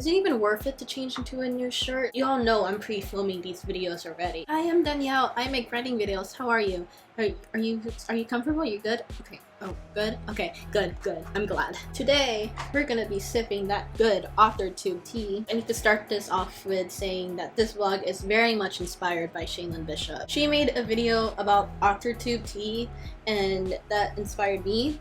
Is it even worth it to change into a new shirt? You all know I'm pre-filming these videos already. Hi, I'm Danielle. I make writing videos. How are you? Are you comfortable? You good? Okay. Oh, good? Okay, good. I'm glad. Today, we're gonna be sipping that good AuthorTube tea. I need to start this off with saying that this vlog is very much inspired by Shaylin Bishop. She made a video about AuthorTube tea, and that inspired me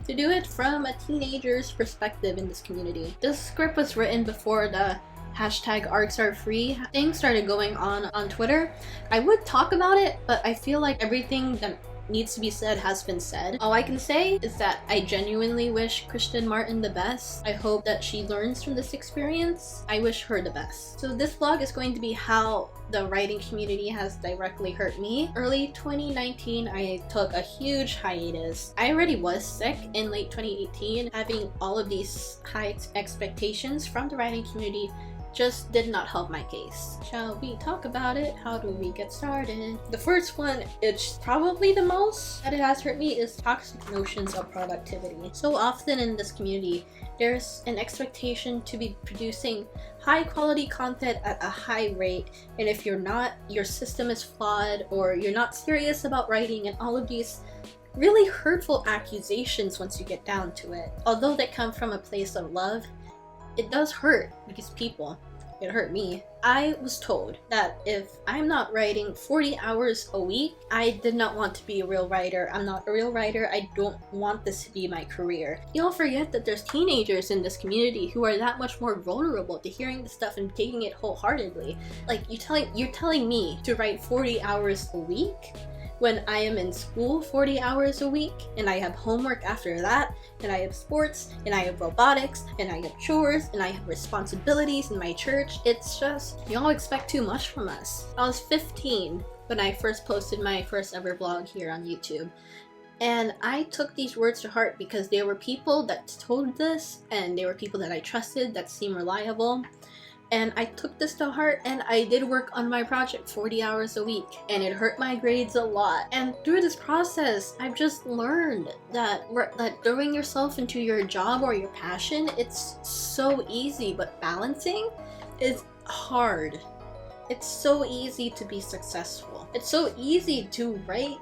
to do it from a teenager's perspective in this community. This script was written before the hashtag arcs are free thing started going on Twitter. I would talk about it, but I feel like everything that needs to be said has been said. All I can say is that I genuinely wish Kristen Martin the best. I hope that she learns from this experience. I wish her the best. So this vlog is going to be how the writing community has directly hurt me. Early 2019, I took a huge hiatus. I already was sick in late 2018. Having all of these high expectations from the writing community just did not help my case. Shall we talk about it? How do we get started? The first one, it's probably the most that it has hurt me, is toxic notions of productivity. So often in this community, there's an expectation to be producing high quality content at a high rate, and if you're not, your system is flawed, or you're not serious about writing, and all of these really hurtful accusations once you get down to it. Although they come from a place of love, it does hurt these people. It hurt me. I was told that if I'm not writing 40 hours a week, I did not want to be a real writer. I'm not a real writer. I don't want this to be my career. You'll forget that there's teenagers in this community who are that much more vulnerable to hearing this stuff and taking it wholeheartedly. Like, you're telling me to write 40 hours a week when I am in school 40 hours a week, and I have homework after that, and I have sports, and I have robotics, and I have chores, and I have responsibilities in my church. It's just, y'all expect too much from us. I was 15 when I first posted my first ever vlog here on YouTube. And I took these words to heart because there were people that told this, and they were people that I trusted, that seemed reliable. And I took this to heart, and I did work on my project 40 hours a week, and it hurt my grades a lot. And through this process, I've just learned that throwing yourself into your job or your passion, it's so easy, but balancing is hard. It's so easy to be successful. It's so easy to write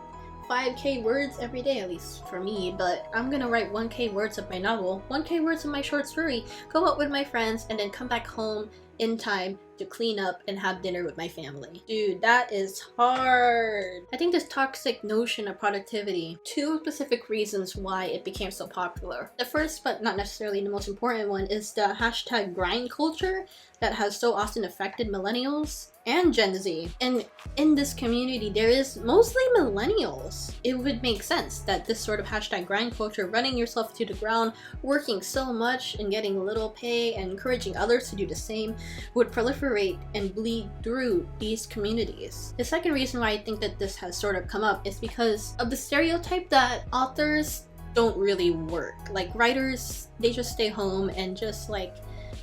5k words every day, at least for me, but I'm gonna write 1k words of my novel, 1k words of my short story, go out with my friends, and then come back home in time to clean up and have dinner with my family. Dude, that is hard. I think this toxic notion of productivity, two specific reasons why it became so popular. The first, but not necessarily the most important one, is the hashtag grind culture that has so often affected millennials and Gen Z. And in this community, there is mostly millennials. It would make sense that this sort of hashtag grind culture, running yourself to the ground, working so much and getting little pay and encouraging others to do the same, would proliferate and bleed through these communities. The second reason why I think that this has sort of come up is because of the stereotype that authors don't really work. Like, writers, they just stay home and just like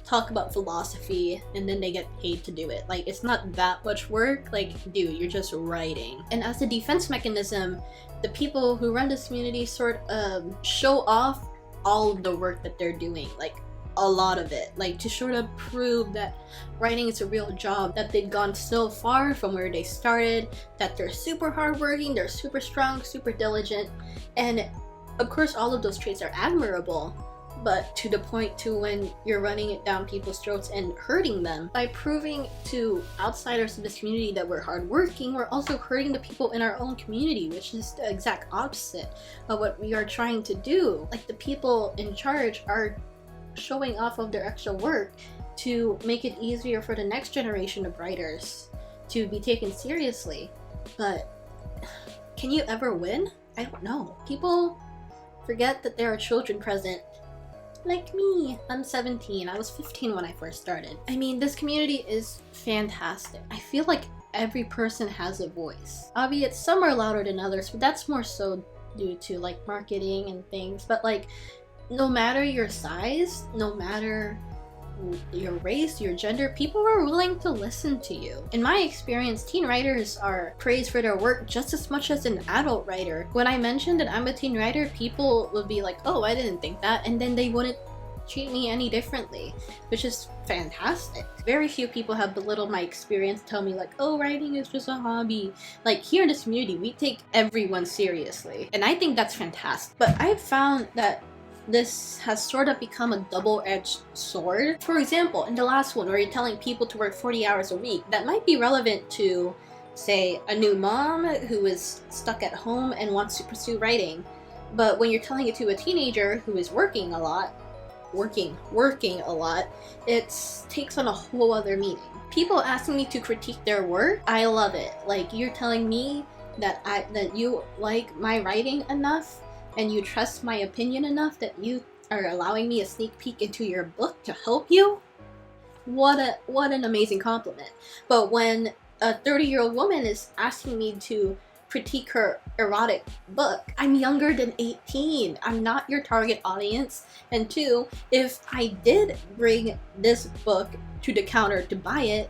talk about philosophy, and then they get paid to do it. Like, it's not that much work. Like, dude, you're just writing. And as a defense mechanism, the people who run this community sort of show off all of the work that they're doing, like a lot of it, like to sort of prove that writing is a real job, that they've gone so far from where they started, that they're super hardworking, they're super strong, super diligent. And of course, all of those traits are admirable, but to the point to when you're running it down people's throats and hurting them. By proving to outsiders of this community that we're hardworking, we're also hurting the people in our own community, which is the exact opposite of what we are trying to do. Like, the people in charge are showing off of their extra work to make it easier for the next generation of writers to be taken seriously. But can you ever win? I don't know. People forget that there are children present. Like me, I'm 17. I was 15 when I first started. I mean, this community is fantastic. I feel like every person has a voice. Albeit some are louder than others, but that's more so due to like marketing and things. But like, no matter your size, no matter your race, your gender, people are willing to listen to you. In my experience, teen writers are praised for their work just as much as an adult writer. When I mentioned that I'm a teen writer, people would be like, oh, I didn't think that, and then they wouldn't treat me any differently, which is fantastic. Very few people have belittled my experience, tell me like, oh, writing is just a hobby. Like, here in this community, we take everyone seriously, and I think that's fantastic. But I've found that this has sort of become a double-edged sword. For example, in the last one where you're telling people to work 40 hours a week, that might be relevant to, say, a new mom who is stuck at home and wants to pursue writing. But when you're telling it to a teenager who is working a lot, it takes on a whole other meaning. People asking me to critique their work, I love it. Like, you're telling me that you like my writing enough and you trust my opinion enough that you are allowing me a sneak peek into your book to help you? What an amazing compliment. But when a 30-year-old woman is asking me to critique her erotic book, I'm younger than 18. I'm not your target audience. And two, if I did bring this book to the counter to buy it,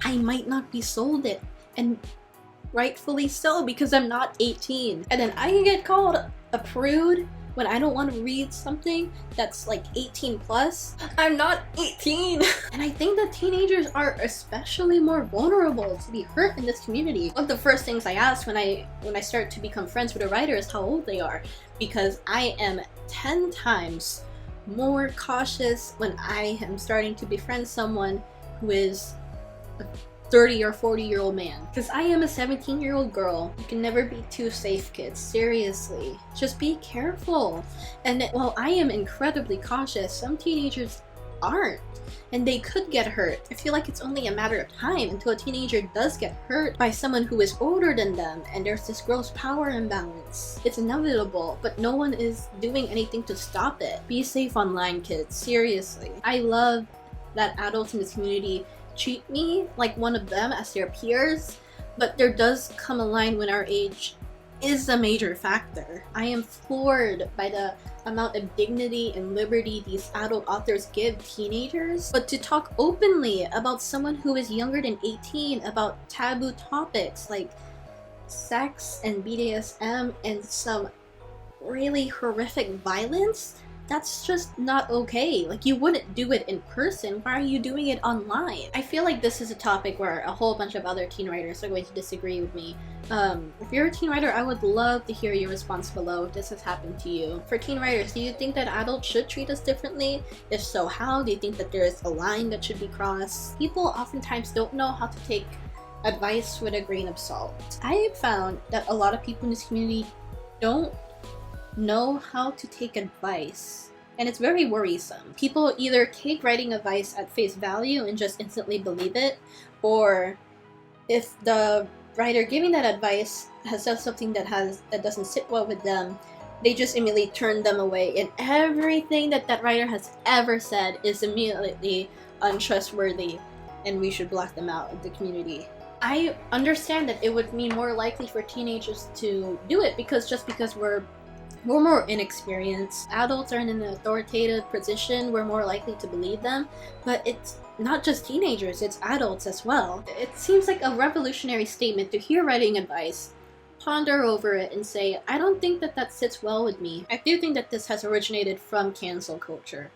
I might not be sold it. And rightfully so, because I'm not 18. And then I can get called a prude when I don't want to read something that's like 18 plus. I'm not 18. And I think that teenagers are especially more vulnerable to be hurt in this community. One of the first things I ask when I start to become friends with a writer is how old they are, because I am 10 times more cautious when I am starting to befriend someone who is a 30 or 40-year-old man, because I am a 17-year-old girl. You can never be too safe, kids. Seriously, just be careful. And while I am incredibly cautious, some teenagers aren't, and they could get hurt. I feel like it's only a matter of time until a teenager does get hurt by someone who is older than them, and there's this gross power imbalance. It's inevitable, but no one is doing anything to stop it. Be safe online, kids. Seriously. I love that adults in this community treat me like one of them as their peers, but there does come a line when our age is a major factor. I am floored by the amount of dignity and liberty these adult authors give teenagers, but to talk openly about someone who is younger than 18 about taboo topics like sex and BDSM and some really horrific violence, that's just not okay. Like, you wouldn't do it in person. Why are you doing it online? I feel like this is a topic where a whole bunch of other teen writers are going to disagree with me. If you're a teen writer, I would love to hear your response below if this has happened to you. For teen writers, do you think that adults should treat us differently? If so, how? Do you think that there is a line that should be crossed? People oftentimes don't know how to take advice with a grain of salt. I have found that a lot of people in this community don't know how to take advice, and it's very worrisome. People either take writing advice at face value and just instantly believe it, or if the writer giving that advice has said something that doesn't sit well with them, they just immediately turn them away, and everything that writer has ever said is immediately untrustworthy, and we should block them out of the community. I understand that it would be more likely for teenagers to do it because we're more inexperienced. Adults are in an authoritative position, we're more likely to believe them, but it's not just teenagers, it's adults as well. It seems like a revolutionary statement to hear writing advice, ponder over it, and say, I don't think that sits well with me. I do think that this has originated from cancel culture,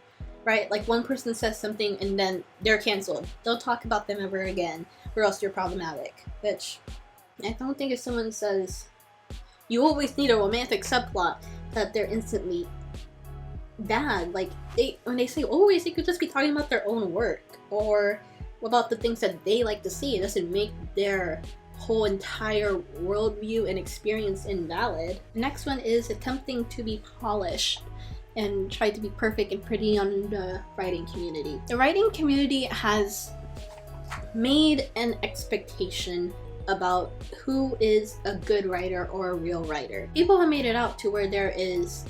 right? Like, one person says something and then they're canceled. Don't talk about them ever again, or else you're problematic. Which, I don't think if someone says, you always need a romantic subplot, that they're instantly bad. Like, when they say always, they could just be talking about their own work or about the things that they like to see. It doesn't make their whole entire worldview and experience invalid. The next one is attempting to be polished and try to be perfect and pretty on the writing community. The writing community has made an expectation about who is a good writer or a real writer. People have made it out to where there is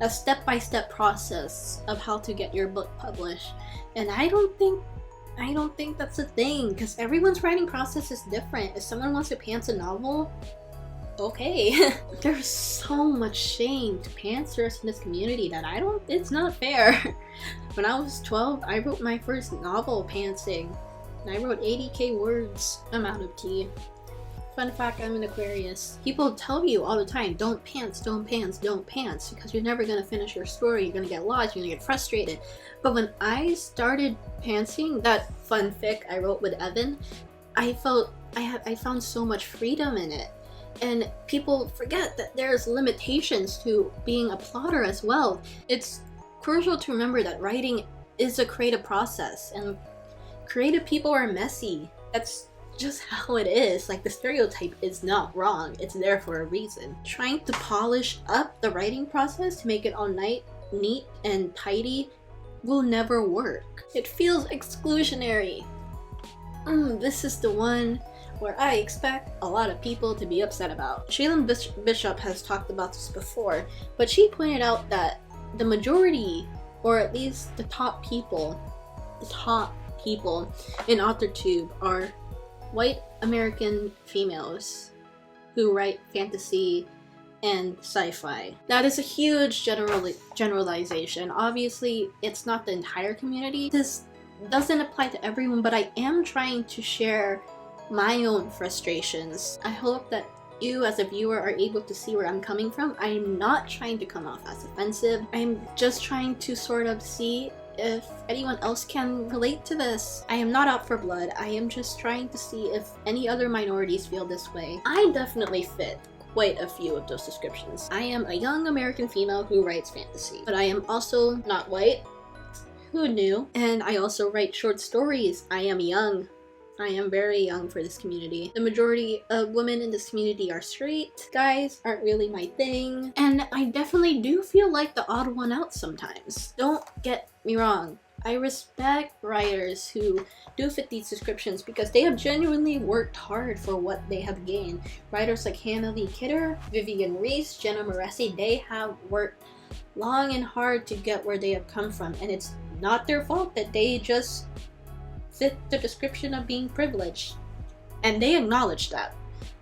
a step-by-step process of how to get your book published, and I don't think that's a thing, because everyone's writing process is different. If someone wants to pants a novel, okay. There's so much shame to pantsers in this community that it's not fair. When I was 12, I wrote my first novel pantsing, and I wrote 80k words. I'm out of tea. Fun fact, I'm an Aquarius. People tell you all the time, don't pants, don't pants, don't pants, because you're never gonna finish your story, you're gonna get lost, you're gonna get frustrated. But when I started pantsing, that fanfic I wrote with Evan, I found so much freedom in it. And people forget that there's limitations to being a plotter as well. It's crucial to remember that writing is a creative process, and creative people are messy. That's just how it is. Like, the stereotype is not wrong, it's there for a reason. Trying to polish up the writing process to make it all neat and tidy will never work. It feels exclusionary. This is the one where I expect a lot of people to be upset about. Shaylin Bishop has talked about this before, but she pointed out that the majority, or at least the top people in AuthorTube are white American females who write fantasy and sci-fi. That is a huge generalization. Obviously, it's not the entire community. This doesn't apply to everyone, but I am trying to share my own frustrations. I hope that you as a viewer are able to see where I'm coming from. I'm not trying to come off as offensive. I'm just trying to sort of see if anyone else can relate to this. I am not out for blood. I am just trying to see if any other minorities feel this way. I definitely fit quite a few of those descriptions. I am a young American female who writes fantasy, but I am also not white. Who knew? And I also write short stories. I am young. I am very young for this community. The majority of women in this community are straight. Guys aren't really my thing. And I definitely do feel like the odd one out sometimes. Don't get me wrong. I respect writers who do fit these descriptions because they have genuinely worked hard for what they have gained. Writers like Hannah Lee Kidder, Vivian Reese, Jenna Moresi, they have worked long and hard to get where they have come from, and it's not their fault that they just fit the description of being privileged. And they acknowledge that.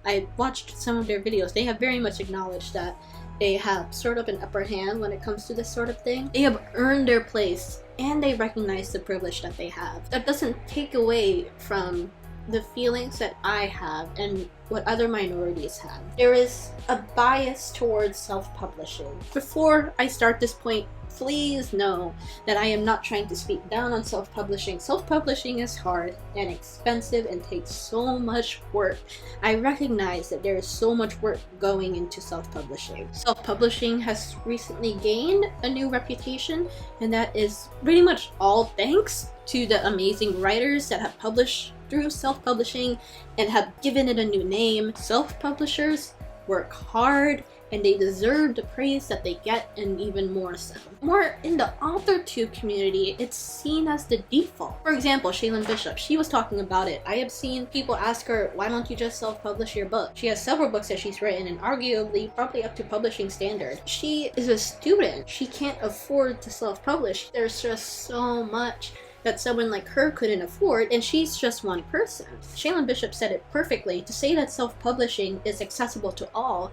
I watched some of their videos. They have very much acknowledged that they have sort of an upper hand when it comes to this sort of thing. They have earned their place, and they recognize the privilege that they have. That doesn't take away from the feelings that I have and what other minorities have. There is a bias towards self-publishing. Before I start this point, please know that I am not trying to speak down on self-publishing. Self-publishing is hard and expensive and takes so much work. I recognize that there is so much work going into self-publishing. Self-publishing has recently gained a new reputation, and that is pretty much all thanks to the amazing writers that have published through self-publishing and have given it a new name. Self-publishers work hard, and they deserve the praise that they get, and even more so. More in the AuthorTube community, it's seen as the default. For example, Shaylin Bishop, she was talking about it. I have seen people ask her, why don't you just self-publish your book? She has several books that she's written, and arguably probably up to publishing standard. She is a student. She can't afford to self-publish. There's just so much that someone like her couldn't afford, and she's just one person. Shaylin Bishop said it perfectly. To say that self-publishing is accessible to all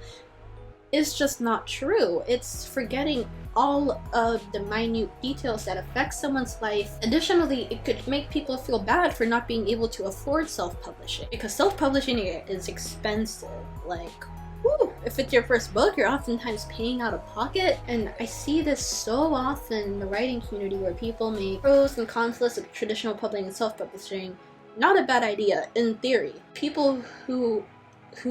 is just not true. It's forgetting all of the minute details that affect someone's life. Additionally, it could make people feel bad for not being able to afford self-publishing, because self-publishing is expensive. Like, whew, if it's your first book, you're oftentimes paying out of pocket. And I see this so often in the writing community where people make pros and cons lists of traditional publishing and self-publishing. Not a bad idea in theory. People who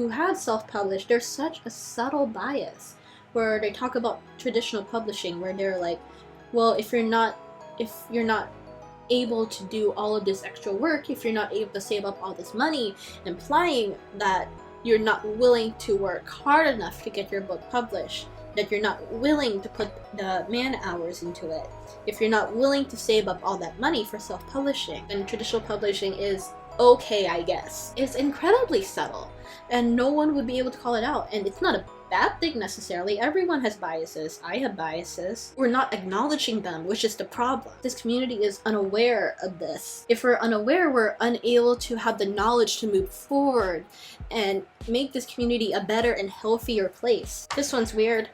have self-published, there's such a subtle bias where they talk about traditional publishing, where they're like, well, if you're not able to do all of this extra work, if you're not able to save up all this money, implying that you're not willing to work hard enough to get your book published, that you're not willing to put the man hours into it, if you're not willing to save up all that money for self-publishing, then traditional publishing is okay, I guess. It's incredibly subtle, and no one would be able to call it out, and it's not a bad thing necessarily. Everyone has biases. I have biases. We're not acknowledging them, which is the problem. This community is unaware of this. If we're unaware, we're unable to have the knowledge to move forward and make this community a better and healthier place. This one's weird.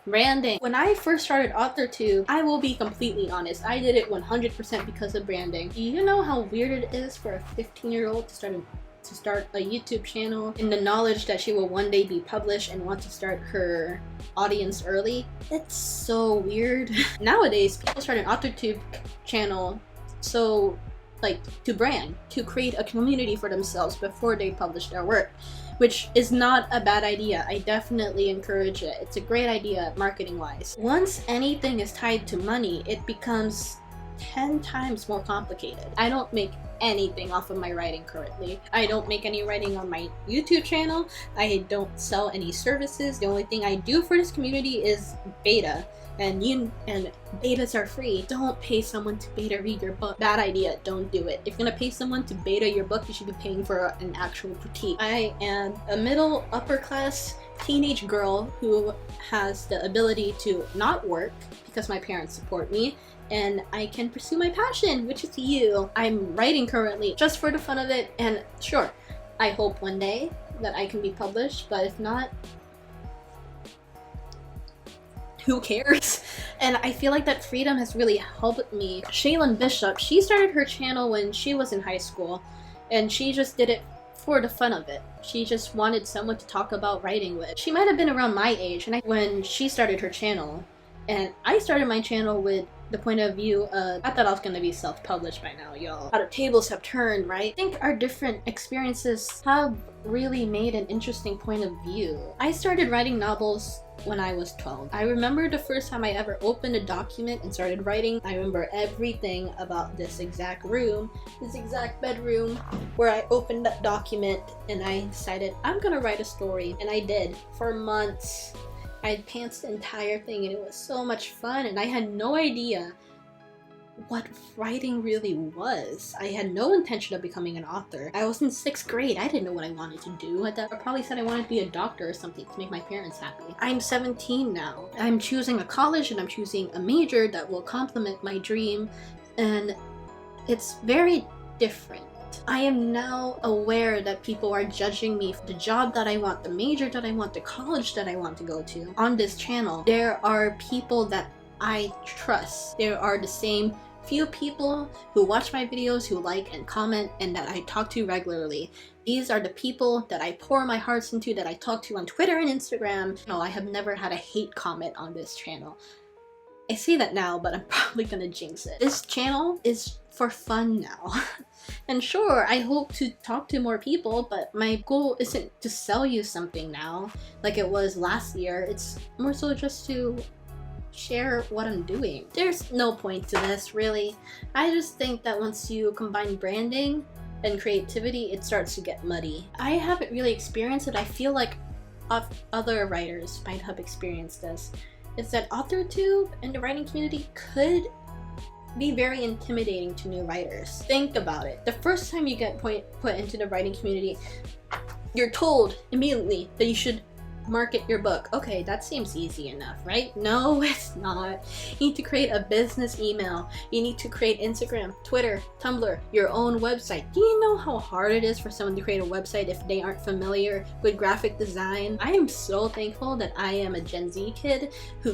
Branding. When I first started AuthorTube, I will be completely honest, I did it 100% because of branding. Do you know how weird it is for a 15-year-old to start a to start a YouTube channel in the knowledge that she will one day be published and want to start her audience early. It's so weird. Nowadays, people start an AuthorTube channel so like to brand, to create a community for themselves before they publish their work, which is not a bad idea. I definitely encourage it. It's a great idea marketing wise. Once anything is tied to money, it becomes 10 times more complicated. I don't make anything off of my writing currently. I don't make any writing on my YouTube channel. I don't sell any services. The only thing I do for this community is beta. And betas are free. Don't pay someone to beta read your book. Bad idea. Don't do it. If you're gonna pay someone to beta your book, you should be paying for an actual critique. I am a middle upper class teenage girl who has the ability to not work because my parents support me, and I can pursue my passion, which is you. I'm writing currently just for the fun of it, and sure, I hope one day that I can be published, but if not, who cares? And I feel like that freedom has really helped me. Shaylin Bishop, she started her channel when she was in high school, and she just did it for the fun of it. She just wanted someone to talk about writing with. She might have been around my age when she started her channel, and I started my channel with the point of view of, I thought I was gonna be self-published by now, y'all. How the tables have turned, right? I think our different experiences have really made an interesting point of view. I started writing novels when I was 12. I remember the first time I ever opened a document and started writing. I remember everything about this exact room, this exact bedroom, where I opened that document and I decided I'm gonna write a story, and I did for months. I pantsed the entire thing, and it was so much fun, and I had no idea what writing really was. I had no intention of becoming an author. I was in 6th grade. I didn't know what I wanted to do. I probably said I wanted to be a doctor or something to make my parents happy. I'm 17 now. I'm choosing a college and I'm choosing a major that will complement my dream, and it's very different. I am now aware that people are judging me for the job that I want, the major that I want, the college that I want to go to. On this channel, there are people that I trust. There are the same few people who watch my videos, who like and comment, and that I talk to regularly. These are the people that I pour my hearts into, that I talk to on Twitter and Instagram. No, I have never had a hate comment on this channel. I say that now, but I'm probably gonna jinx it. This channel is for fun now. And sure, I hope to talk to more people, but my goal isn't to sell you something now like it was last year. It's more so just to share what I'm doing. There's no point to this, really. I just think that once you combine branding and creativity, it starts to get muddy. I haven't really experienced it. I feel like other writers might have experienced this. It's that AuthorTube and the writing community could be very intimidating to new writers. Think about it. The first time you get put into the writing community, you're told immediately that you should market your book. Okay, that seems easy enough, right? No, it's not. You need to create a business email. You need to create Instagram, Twitter, Tumblr, your own website. Do you know how hard it is for someone to create a website if they aren't familiar with graphic design? I am so thankful that I am a Gen Z kid who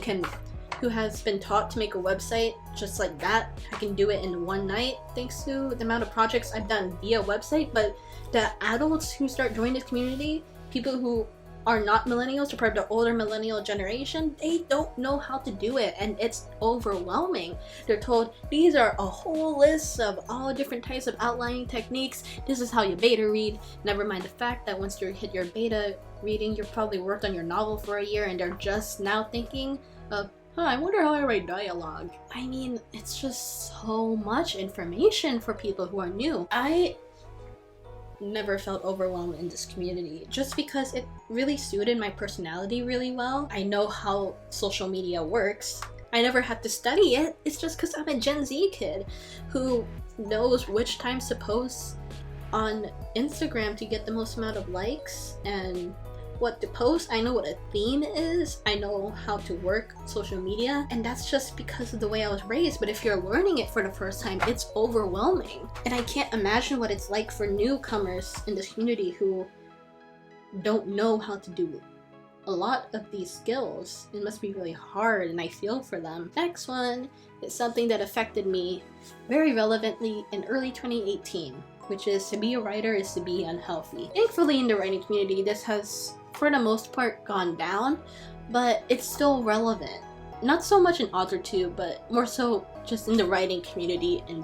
has been taught to make a website just like that. I can do it in one night thanks to the amount of projects I've done via website. But the adults who start joining this community, people who are not millennials or part of the older millennial generation, they don't know how to do it, and it's overwhelming. They're told these are a whole list of all different types of outlining techniques. This is how you beta read. Never mind the fact that once you hit your beta reading, you've probably worked on your novel for a year and they're just now thinking of, I wonder how I write dialogue. I mean, it's just so much information for people who are new. I never felt overwhelmed in this community just because it really suited my personality really well. I know how social media works. I never had to study it. It's just because I'm a Gen Z kid who knows which times to post on Instagram to get the most amount of likes and what to post. I know what a theme is. I know how to work social media, and that's just because of the way I was raised. But if you're learning it for the first time, it's overwhelming. And I can't imagine what it's like for newcomers in this community who don't know how to do a lot of these skills. It must be really hard, and I feel for them. Next one is something that affected me very relevantly in early 2018. which is to be a writer is to be unhealthy. Thankfully in the writing community, this has for the most part gone down, but it's still relevant. Not so much in AuthorTube, but more so just in the writing community in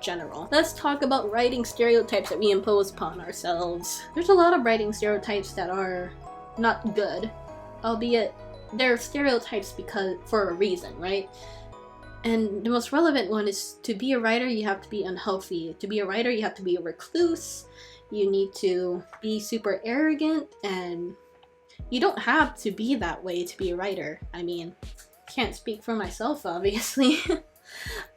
general. Let's talk about writing stereotypes that we impose upon ourselves. There's a lot of writing stereotypes that are not good, albeit they're stereotypes for a reason, right? And the most relevant one is to be a writer, you have to be unhealthy. To be a writer, you have to be a recluse. You need to be super arrogant, and you don't have to be that way to be a writer. I mean, can't speak for myself, obviously.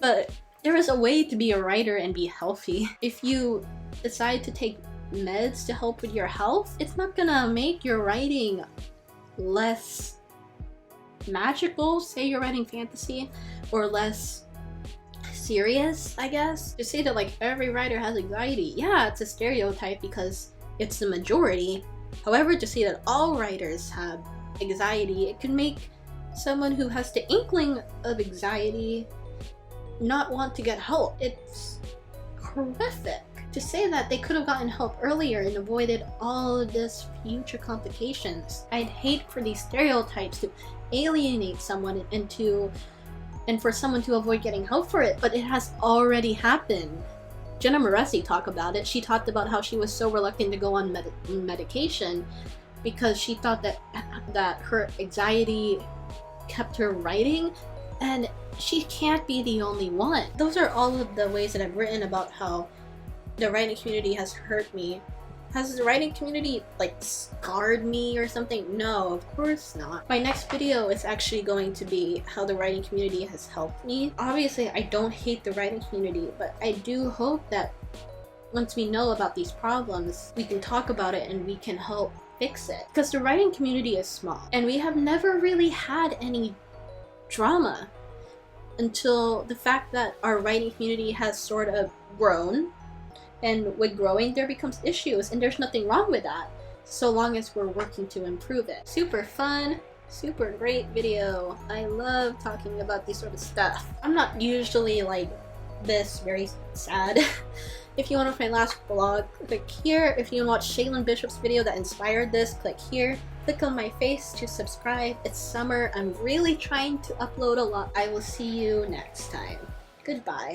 But there is a way to be a writer and be healthy. If you decide to take meds to help with your health, it's not gonna make your writing less magical, say you're writing fantasy, or less serious, I guess. To say that like every writer has anxiety, yeah, it's a stereotype because it's the majority. However, to say that all writers have anxiety, it can make someone who has the inkling of anxiety not want to get help. It's horrific. To say that they could have gotten help earlier and avoided all of this future complications. I'd hate for these stereotypes to alienate someone and for someone to avoid getting help for it, but it has already happened. Jenna Moreci talked about it. She talked about how she was so reluctant to go on medication because she thought that her anxiety kept her writing, and she can't be the only one. Those are all of the ways that I've written about how the writing community has hurt me. Has the writing community like scarred me or something? No, of course not. My next video is actually going to be how the writing community has helped me. Obviously, I don't hate the writing community, but I do hope that once we know about these problems, we can talk about it and we can help fix it. Because the writing community is small, and we have never really had any drama until the fact that our writing community has sort of grown. And with growing, there becomes issues, and there's nothing wrong with that, so long as we're working to improve it. Super fun, super great video. I love talking about this sort of stuff. I'm not usually like this very sad. If you want to watch my last vlog, click here. If you want to watch Shaylin Bishop's video that inspired this, click here. Click on my face to subscribe. It's summer. I'm really trying to upload a lot. I will see you next time. Goodbye.